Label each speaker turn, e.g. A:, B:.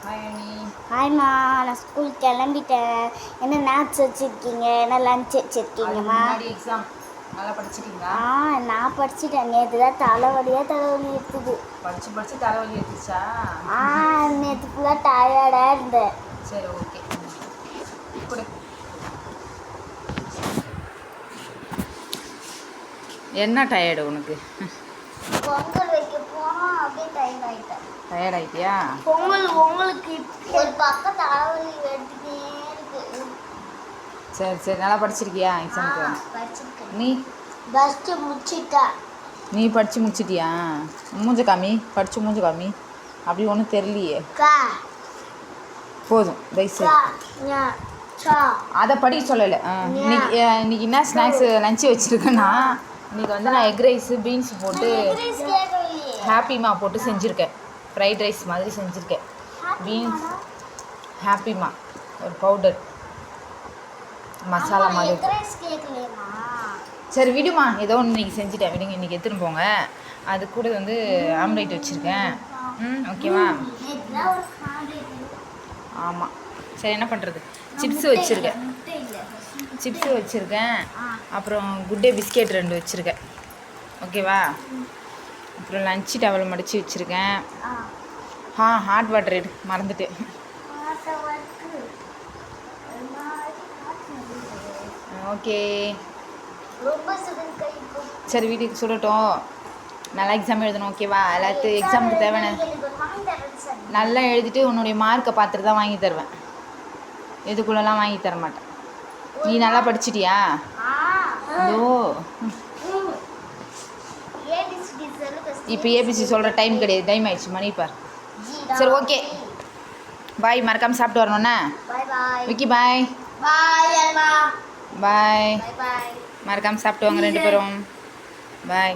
A: Hi அண்ணி.
B: ஹாய்மா, நான் school கிளம்பிட்டேன். என்ன ஸ்நாக்ஸ் வச்சுருக்கீங்க, என்ன லஞ்ச் வச்சுருக்கீங்கம்மா?
A: எக்ஸாம் நல்லா படிச்சிட்டிங்களா?
B: நான் படிச்சிட்டேன். நேற்று தான் தலைவலி எடுத்துது.
A: படிச்சு தலைவலி எடுத்துச்சா?
B: நேற்று ஃபுல்லாக டயர்டாக இருந்தேன்.
A: சரி, ஓகே. கொடு. என்ன டயர்டு உனக்கு?
B: பொங்கல் வைக்க போனோம், அப்படியே டயர்ட் ஆகிட்டேன்.
A: டயர்ட் ஆகிட்டியா?
B: உங்களுக்கு ஒரு பக்கம் தலைவலி எடுத்துக்கிட்டே இருக்கு.
A: சரி, நல்லா படிச்சிருக்கியா எக்ஸாமுக்கு?
B: படிச்சிருக்கேன்.
A: நீ
B: ஃபஸ்ட்டு முடிச்சிட்டேன்.
A: நீ படித்து முடிச்சிட்டியா? மூஞ்ச காமி, படித்து மூஞ்ச காமி. அப்படி ஒன்றும் தெரியலையே. போதும் தயவுசெய்து அதை படிக்க சொல்லலை. இன்னைக்கு என்ன ஸ்நாக்ஸு லஞ்சு வச்சுருக்கேன்னா, இன்றைக்கி வந்து நான் எக் ரைஸு பீன்ஸ் போட்டு ஹாப்பிமா போட்டு செஞ்சுருக்கேன். ஃப்ரைட் ரைஸ் மாதிரி செஞ்சுருக்கேன். பீன்ஸ் ஹாப்பிமா ஒரு பவுடர் மசாலா மாதிரி. சரி விடுமா, ஏதோ ஒன்று இன்றைக்கி செஞ்சுட்டேன், விடுங்க. இன்றைக்கி எடுத்துன்னு போங்க. அது கூட வந்து ஆம்லேட் வச்சுருக்கேன். ஓகேவா? ஆமாம். சரி, என்ன பண்ணுறது? சிப்ஸு வச்சுருக்கேன். அப்புறம் குட் டே பிஸ்கெட் 2 வச்சுருக்கேன். ஓகேவா? அப்புறம் லஞ்சு டவல் மடித்து வச்சுருக்கேன். ஹாட் வாட்டர் எடு, மறந்துட்டேன். ஓகே, சரி வீட்டுக்கு சுடட்டும். நல்லா எக்ஸாம் எழுதணும். ஓகேவா? எல்லாத்துக்கும் எக்ஸாமுக்கு தேவையான நல்லா எழுதிட்டு உன்னுடைய மார்க்கை பார்த்துட்டு தான் வாங்கி தருவேன். எதுக்குள்ளெல்லாம் வாங்கி தர மாட்டேன். நீ நல்லா படிச்சிட்டியா? ஓ, இப்போ ஏபிசி சொல்கிற டைம் கிடையாது, டைம் ஆயிடுச்சு, மணி பார். சரி, ஓகே, பாய். மறக்காமல் சாப்பிட்டு வரணுண்ணா. விக்கி பாய். பாய். மறக்காமல் சாப்பிட்டு வாங்க 2 பேரும். பாய்.